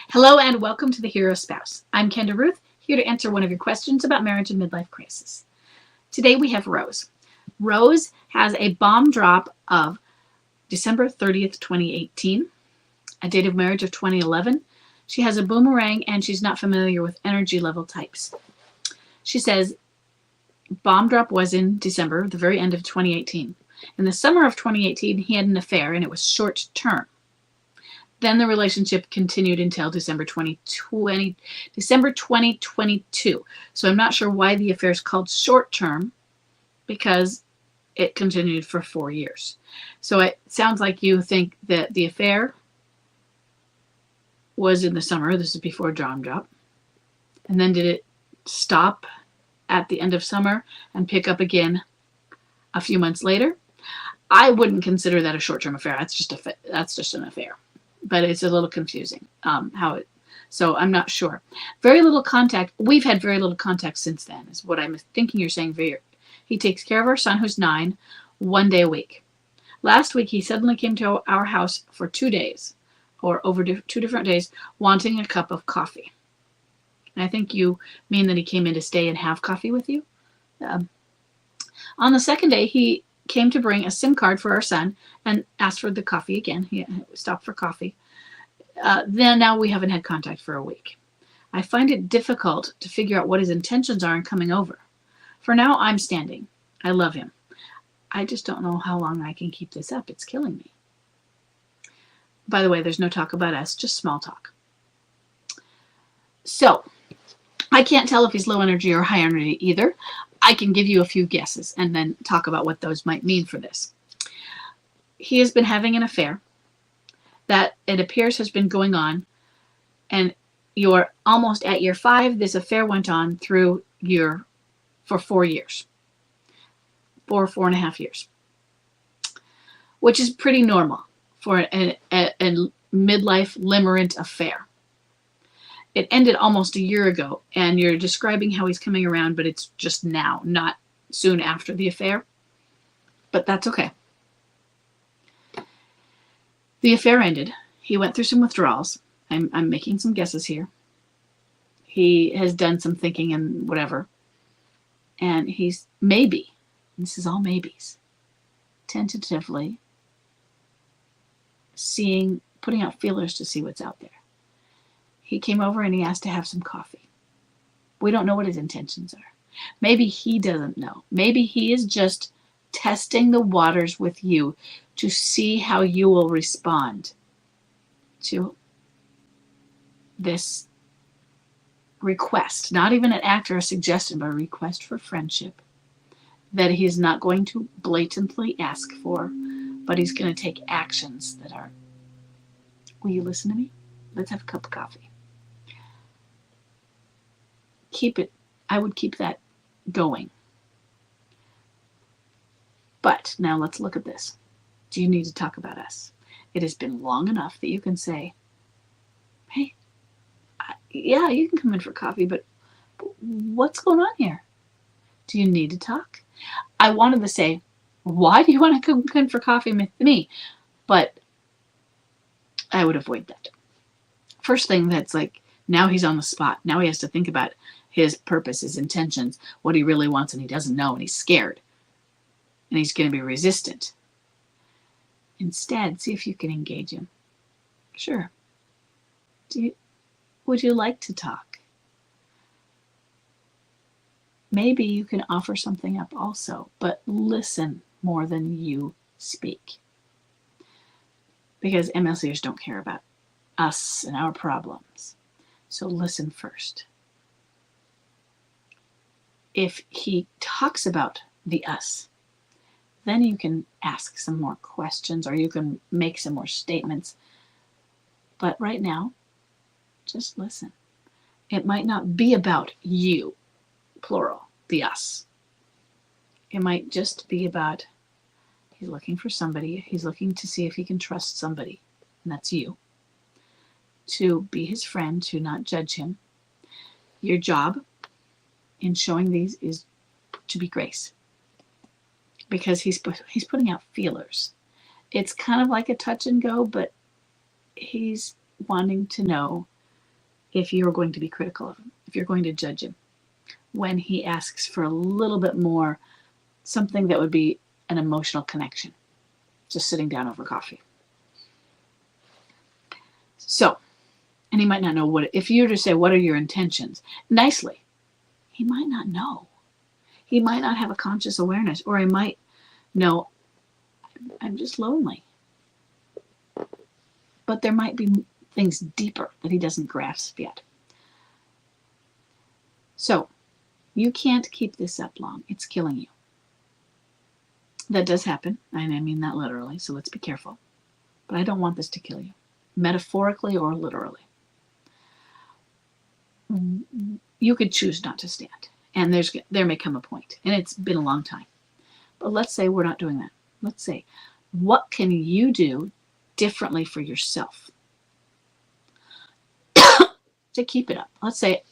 Hello and welcome to The Hero Spouse. I'm Kenda Ruth, here to answer one of your questions about marriage and midlife crisis. Today we have Rose. Rose has a bomb drop of December 30th, 2018, a date of marriage of 2011. She has a boomerang and she's not familiar with energy level types. She says bomb drop was in December, the very end of 2018. In the summer of 2018, he had an affair and it was short term. Then the relationship continued until December 2022. So I'm not sure why the affair is called short term, because it continued for 4 years. So it sounds like you think that the affair was in the summer. This is before bomb drop. And then did it stop at the end of summer and pick up again a few months later? I wouldn't consider that a short-term affair. That's just an affair. But it's a little confusing so I'm not sure. Very little contact. We've had very little contact since then, is what I'm thinking you're saying. He takes care of our son, who's 9, 1 day a week. Last week, he suddenly came to our house for 2 days, or over 2 different days, wanting a cup of coffee. And I think you mean that he came in to stay and have coffee with you. On the second day, he came to bring a SIM card for our son and asked for the coffee again. He stopped for coffee. Then now we haven't had contact for a week. I find it difficult to figure out what his intentions are in coming over. For now, I'm standing. I love him. I just don't know how long I can keep this up. It's killing me. By the way, there's no talk about us, just small talk. So, I can't tell if he's low energy or high energy either. I can give you a few guesses and then talk about what those might mean for this. He has been having an affair that it appears has been going on, and you're almost at year 5. This affair went on for 4 years. 4.5 years. Which is pretty normal for a midlife limerent affair. It ended almost a year ago, and you're describing how he's coming around, but it's just now, not soon after the affair. But that's okay. The affair ended. He went through some withdrawals. I'm making some guesses here. He has done some thinking and whatever. And he's maybe, this is all maybes, tentatively putting out feelers to see what's out there. He came over and he asked to have some coffee. We don't know what his intentions are. Maybe he doesn't know. Maybe he is just testing the waters with you to see how you will respond to this request. Not even an act or a suggestion, but a request for friendship that he's not going to blatantly ask for, but he's going to take actions that are, will you listen to me? Let's have a cup of coffee. I would keep that going. But now let's look at this. Do you need to talk about us? It has been long enough that you can say, hey, yeah, you can come in for coffee, but what's going on here? Do you need to talk? I wanted to say, why do you want to come in for coffee with me? But I would avoid that. First thing, that's like, now he's on the spot. Now he has to think about his purpose, his intentions, what he really wants, and he doesn't know, and he's scared. And he's going to be resistant. Instead, see if you can engage him. Sure. Would you like to talk? Maybe you can offer something up also, but listen more than you speak. Because MLCers don't care about us and our problems. So listen first. If he talks about the us, then you can ask some more questions or you can make some more statements. But right now, just listen. It might not be about you, plural, the us. It might just be about he's looking for somebody. He's looking to see if he can trust somebody, and that's you. To be his friend, to not judge him. Your job in showing these is to be grace. Because he's putting out feelers. It's kind of like a touch and go, but he's wanting to know if you're going to be critical of him, if you're going to judge him, when he asks for a little bit more, something that would be an emotional connection, just sitting down over coffee. So, and he might not know what, if you were to say, what are your intentions? Nicely, he might not know. He might not have a conscious awareness, or he might know, I'm just lonely. But there might be things deeper that he doesn't grasp yet. So, you can't keep this up long. It's killing you. That does happen, and I mean that literally, so let's be careful. But I don't want this to kill you, metaphorically or literally. You could choose not to stand, and there may come a point, and it's been a long time. But let's say we're not doing that. Let's say, what can you do differently for yourself to keep it up? Let's say,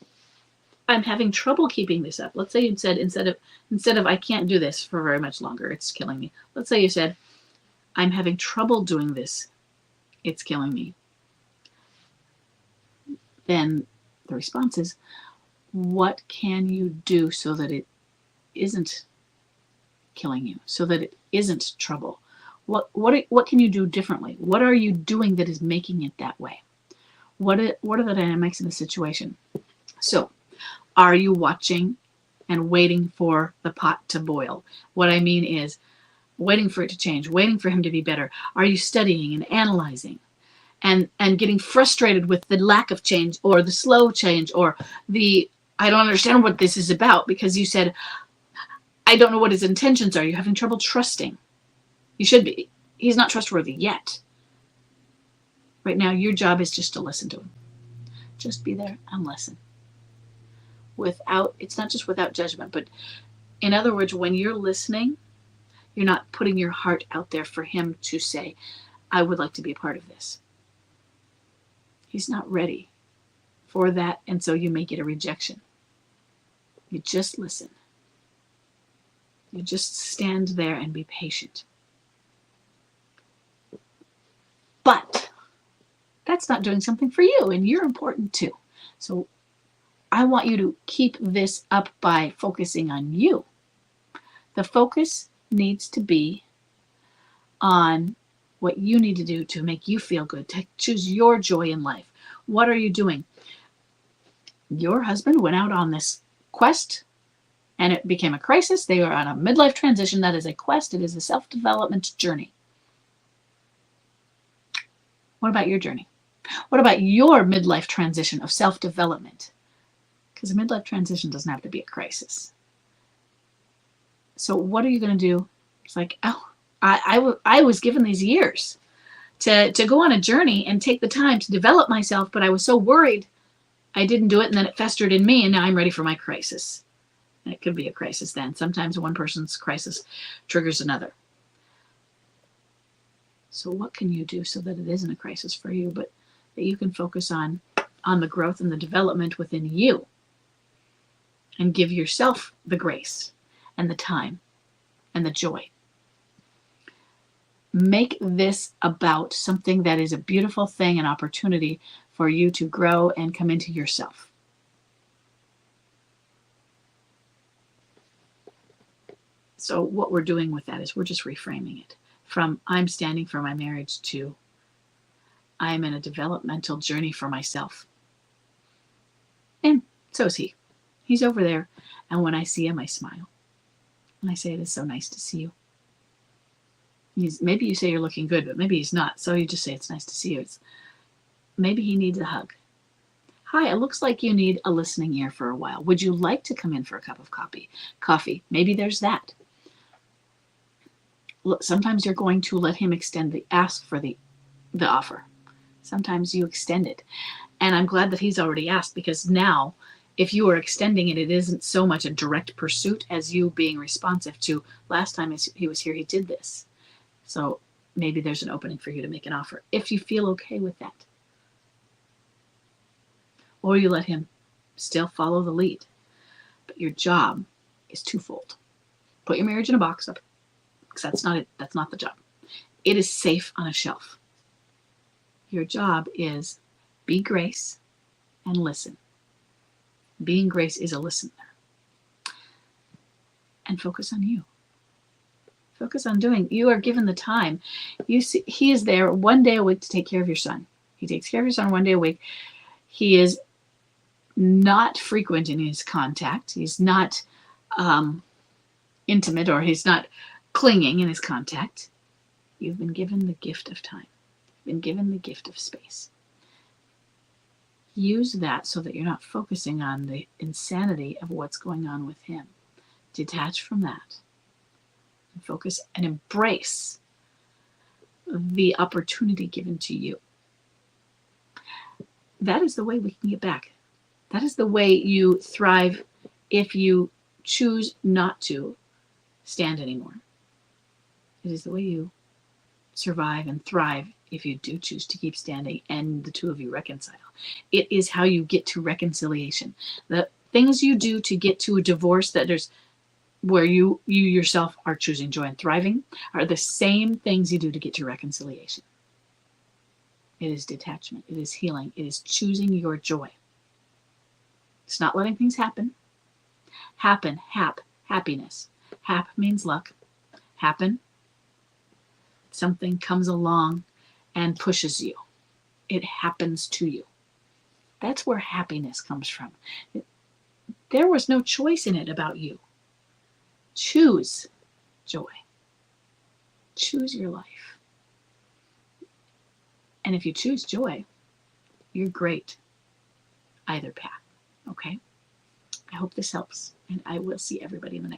I'm having trouble keeping this up. Let's say you said, instead of I can't do this for very much longer, it's killing me. Let's say you said, I'm having trouble doing this, it's killing me. Then the response is, what can you do so that it isn't killing you, so that it isn't trouble? What can you do differently? What are you doing that is making it that way? What are the dynamics in the situation? So, are you watching and waiting for the pot to boil? What I mean is waiting for it to change, waiting for him to be better. Are you studying and analyzing and getting frustrated with the lack of change, or the slow change, or the I don't understand what this is about, because you said, I don't know what his intentions are. You're having trouble trusting. You should be. He's not trustworthy yet. Right now, your job is just to listen to him. Just be there and listen. It's not just without judgment, but in other words, when you're listening, you're not putting your heart out there for him to say, I would like to be a part of this. He's not ready for that, and so you make it a rejection. You just listen. You just stand there and be patient. But that's not doing something for you, and you're important too. So I want you to keep this up by focusing on you. The focus needs to be on what you need to do to make you feel good, to choose your joy in life. What are you doing? Your husband went out on this quest, and it became a crisis. They are on a midlife transition. That is a quest. It is a self-development journey. What about your journey? What about your midlife transition of self-development? Because a midlife transition doesn't have to be a crisis. So what are you going to do? It's like, oh, I was given these years to go on a journey and take the time to develop myself, but I was so worried I didn't do it, and then it festered in me, and now I'm ready for my crisis. And it could be a crisis then. Sometimes one person's crisis triggers another. So what can you do so that it isn't a crisis for you, but that you can focus on the growth and the development within you, and give yourself the grace and the time and the joy? Make this about something that is a beautiful thing, an opportunity for you to grow and come into yourself. So what we're doing with that is we're just reframing it from I'm standing for my marriage to I'm in a developmental journey for myself. And so is he. He's over there. And when I see him, I smile. And I say, it is so nice to see you. Maybe you say you're looking good, but maybe he's not. So you just say, it's nice to see you. Maybe he needs a hug. Hi, it looks like you need a listening ear for a while. Would you like to come in for a cup of coffee? Maybe there's that. Look, sometimes you're going to let him ask for the offer. Sometimes you extend it. And I'm glad that he's already asked, because now if you are extending it, it isn't so much a direct pursuit as you being responsive to last time he was here, he did this. So maybe there's an opening for you to make an offer if you feel okay with that. Or you let him still follow the lead. But your job is twofold. Put your marriage in a box up, because that's not it. That's not the job. It is safe on a shelf. Your job is be grace and listen. Being grace is a listener. And focus on you. Focus on doing. You are given the time. You see, he is there one day a week to take care of your son. He takes care of your son one day a week. He is not frequent in his contact. He's not intimate, or he's not clinging in his contact. You've been given the gift of time. You've been given the gift of space. Use that so that you're not focusing on the insanity of what's going on with him. Detach from that and focus and embrace the opportunity given to you. That is the way we can get back. That is the way you thrive if you choose not to stand anymore. It is the way you survive and thrive if you do choose to keep standing and the two of you reconcile. It is how you get to reconciliation. The things you do to get to a divorce that there's where you yourself are choosing joy and thriving are the same things you do to get to reconciliation. It is detachment. It is healing. It is choosing your joy. It's not letting things happen. Happiness. Hap means luck. Happen. Something comes along and pushes you. It happens to you. That's where happiness comes from. There was no choice in it about you. Choose joy. Choose your life. And if you choose joy, you're great either path. Okay? I hope this helps, and I will see everybody in the next